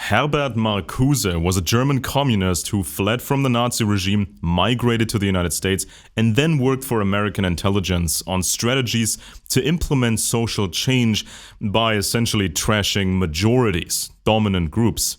Herbert Marcuse was a German communist who fled from the Nazi regime, migrated to the United States, and then worked for American intelligence on strategies to implement social change by essentially trashing majorities, dominant groups.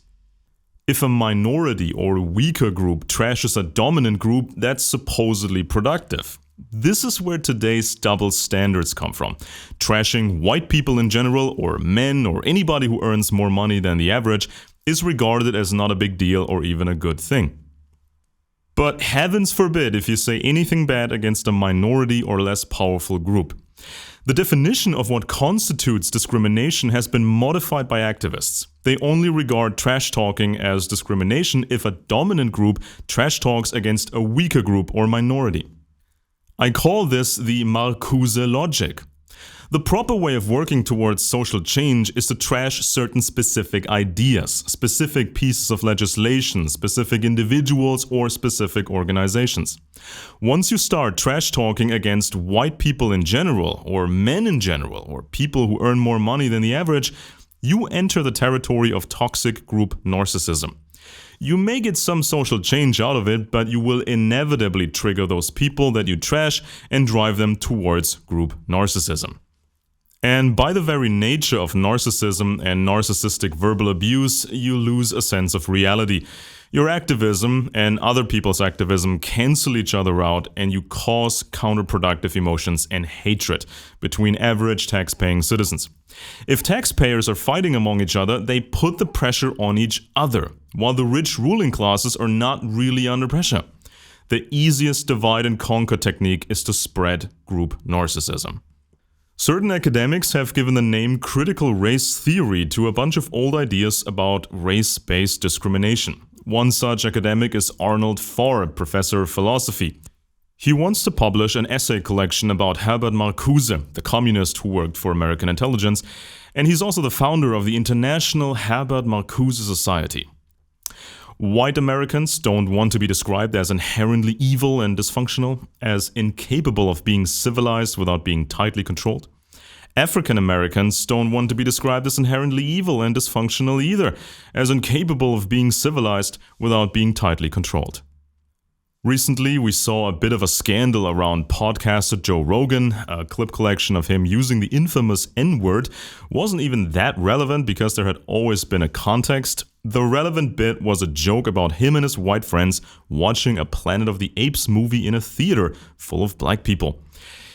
If a minority or weaker group trashes a dominant group, that's supposedly productive. This is where today's double standards come from. Trashing white people in general, or men, or anybody who earns more money than the average, is regarded as not a big deal or even a good thing. But heavens forbid if you say anything bad against a minority or less powerful group. The definition of what constitutes discrimination has been modified by activists. They only regard trash talking as discrimination if a dominant group trash talks against a weaker group or minority. I call this the Marcuse logic. The proper way of working towards social change is to trash certain specific ideas, specific pieces of legislation, specific individuals, or specific organizations. Once you start trash talking against white people in general, or men in general, or people who earn more money than the average, you enter the territory of toxic group narcissism. You may get some social change out of it, but you will inevitably trigger those people that you trash and drive them towards group narcissism. And by the very nature of narcissism and narcissistic verbal abuse, you lose a sense of reality. Your activism and other people's activism cancel each other out, and you cause counterproductive emotions and hatred between average tax-paying citizens. If taxpayers are fighting among each other, they put the pressure on each other, while the rich ruling classes are not really under pressure. The easiest divide and conquer technique is to spread group narcissism. Certain academics have given the name critical race theory to a bunch of old ideas about race-based discrimination. One such academic is Arnold Farr, professor of philosophy. He wants to publish an essay collection about Herbert Marcuse, the communist who worked for American intelligence, and he's also the founder of the International Herbert Marcuse Society. White Americans don't want to be described as inherently evil and dysfunctional, as incapable of being civilized without being tightly controlled. African Americans don't want to be described as inherently evil and dysfunctional either, as incapable of being civilized without being tightly controlled. Recently, we saw a bit of a scandal around podcaster Joe Rogan. A clip collection of him using the infamous N-word wasn't even that relevant because there had always been a context. The relevant bit was a joke about him and his white friends watching a Planet of the Apes movie in a theater full of black people.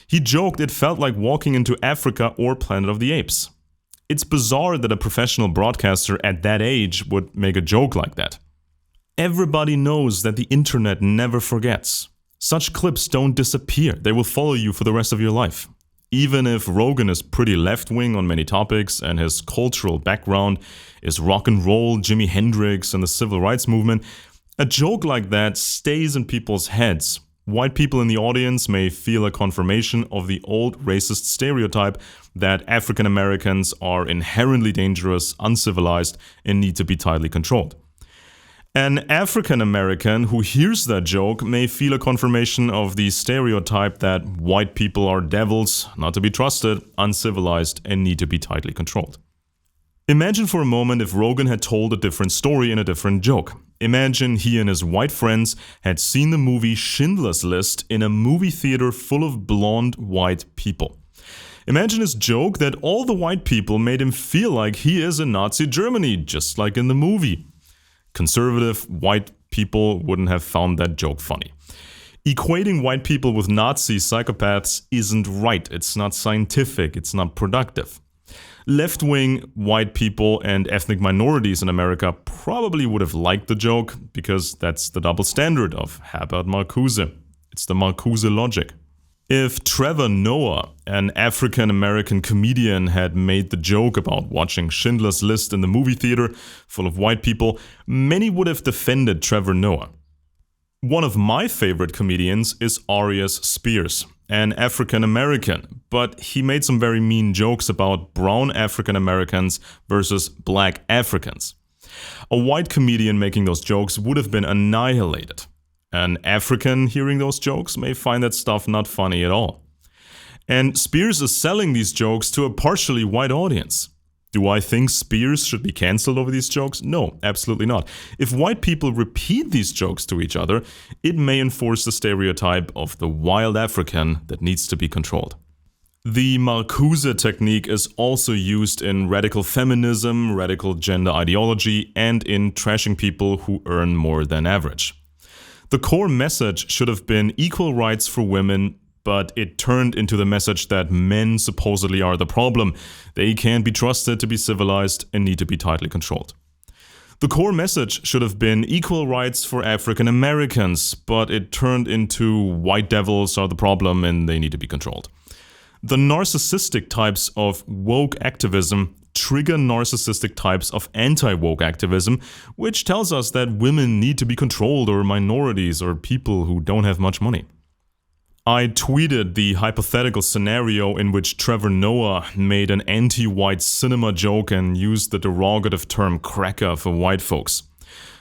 He joked it felt like walking into Africa or Planet of the Apes. It's bizarre that a professional broadcaster at that age would make a joke like that. Everybody knows that the internet never forgets. Such clips don't disappear, they will follow you for the rest of your life. Even if Rogan is pretty left-wing on many topics and his cultural background is rock and roll, Jimi Hendrix and the civil rights movement, a joke like that stays in people's heads. White people in the audience may feel a confirmation of the old racist stereotype that African Americans are inherently dangerous, uncivilized, and need to be tightly controlled. An African American who hears that joke may feel a confirmation of the stereotype that white people are devils, not to be trusted, uncivilized, and need to be tightly controlled. Imagine for a moment if Rogan had told a different story in a different joke. Imagine he and his white friends had seen the movie Schindler's List in a movie theater full of blonde white people. Imagine his joke that all the white people made him feel like he is in Nazi Germany, just like in the movie. Conservative white people wouldn't have found that joke funny. Equating white people with Nazi psychopaths isn't right. It's not scientific. It's not productive. Left-wing white people and ethnic minorities in America probably would have liked the joke because that's the double standard of Herbert Marcuse. It's the Marcuse logic. If Trevor Noah, an African-American comedian, had made the joke about watching Schindler's List in the movie theater full of white people, many would have defended Trevor Noah. One of my favorite comedians is Arias Spears, an African-American, but he made some very mean jokes about brown African-Americans versus black Africans. A white comedian making those jokes would have been annihilated. An African hearing those jokes may find that stuff not funny at all. And Spears is selling these jokes to a partially white audience. Do I think Spears should be cancelled over these jokes? No, absolutely not. If white people repeat these jokes to each other, it may enforce the stereotype of the wild African that needs to be controlled. The Marcuse technique is also used in radical feminism, radical gender ideology, and in trashing people who earn more than average. The core message should have been equal rights for women, but it turned into the message that men supposedly are the problem. They can't be trusted to be civilized and need to be tightly controlled. The core message should have been equal rights for African Americans, but it turned into white devils are the problem and they need to be controlled. The narcissistic types of woke activism trigger narcissistic types of anti-woke activism, which tells us that women need to be controlled or minorities or people who don't have much money. I tweeted the hypothetical scenario in which Trevor Noah made an anti-white cinema joke and used the derogative term cracker for white folks.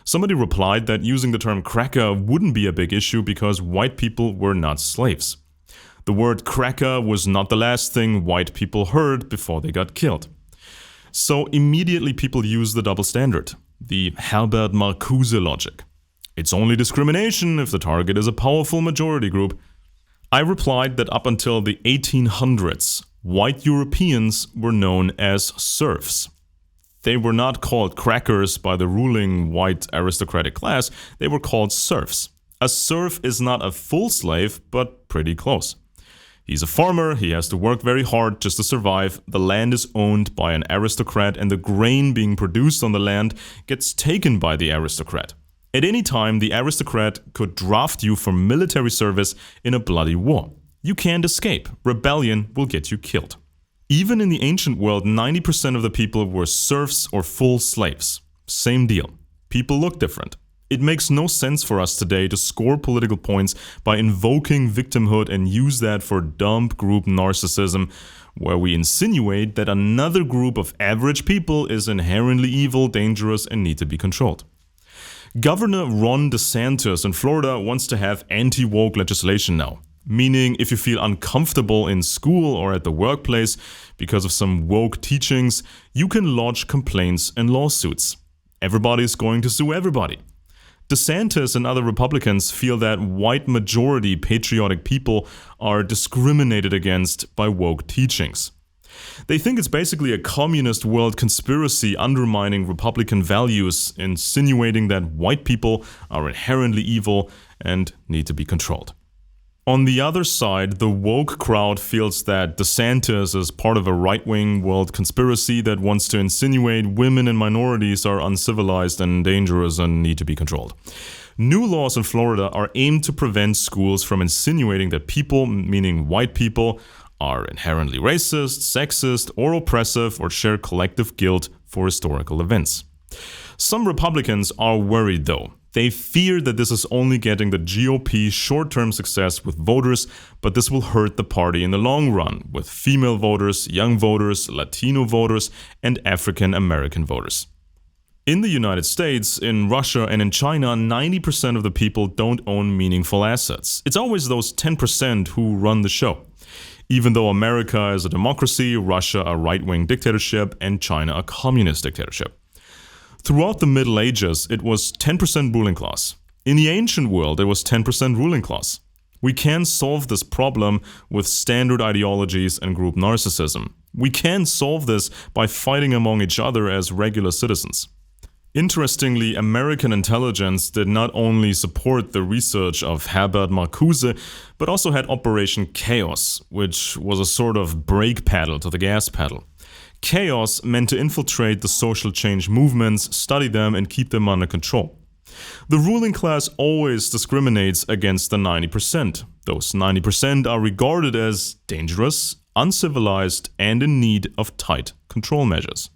Somebody replied that using the term cracker wouldn't be a big issue because white people were not slaves. The word cracker was not the last thing white people heard before they got killed. So immediately people use the double standard, the Herbert Marcuse logic. It's only discrimination if the target is a powerful majority group. I replied that up until the 1800s, white Europeans were known as serfs. They were not called crackers by the ruling white aristocratic class, they were called serfs. A serf is not a full slave, but pretty close. He's a farmer, he has to work very hard just to survive, the land is owned by an aristocrat and the grain being produced on the land gets taken by the aristocrat. At any time, the aristocrat could draft you for military service in a bloody war. You can't escape. Rebellion will get you killed. Even in the ancient world, 90% of the people were serfs or full slaves. Same deal. People look different. It makes no sense for us today to score political points by invoking victimhood and use that for dumb group narcissism, where we insinuate that another group of average people is inherently evil, dangerous, and need to be controlled. Governor Ron DeSantis in Florida wants to have anti-woke legislation now, meaning if you feel uncomfortable in school or at the workplace because of some woke teachings, you can lodge complaints and lawsuits. Everybody's going to sue everybody. DeSantis and other Republicans feel that white majority patriotic people are discriminated against by woke teachings. They think it's basically a communist world conspiracy undermining Republican values, insinuating that white people are inherently evil and need to be controlled. On the other side, the woke crowd feels that DeSantis is part of a right-wing world conspiracy that wants to insinuate women and minorities are uncivilized and dangerous and need to be controlled. New laws in Florida are aimed to prevent schools from insinuating that people, meaning white people, are inherently racist, sexist, or oppressive or share collective guilt for historical events. Some Republicans are worried though. They fear that this is only getting the GOP short-term success with voters, but this will hurt the party in the long run with female voters, young voters, Latino voters, and African American voters. In the United States, in Russia, and in China, 90% of the people don't own meaningful assets. It's always those 10% who run the show. Even though America is a democracy, Russia a right-wing dictatorship, and China a communist dictatorship. Throughout the Middle Ages, it was 10% ruling class. In the ancient world, it was 10% ruling class. We can solve this problem with standard ideologies and group narcissism. We can solve this by fighting among each other as regular citizens. Interestingly, American intelligence did not only support the research of Herbert Marcuse, but also had Operation Chaos, which was a sort of brake pedal to the gas pedal. Chaos meant to infiltrate the social change movements, study them, and keep them under control. The ruling class always discriminates against the 90%. Those 90% are regarded as dangerous, uncivilized, and in need of tight control measures.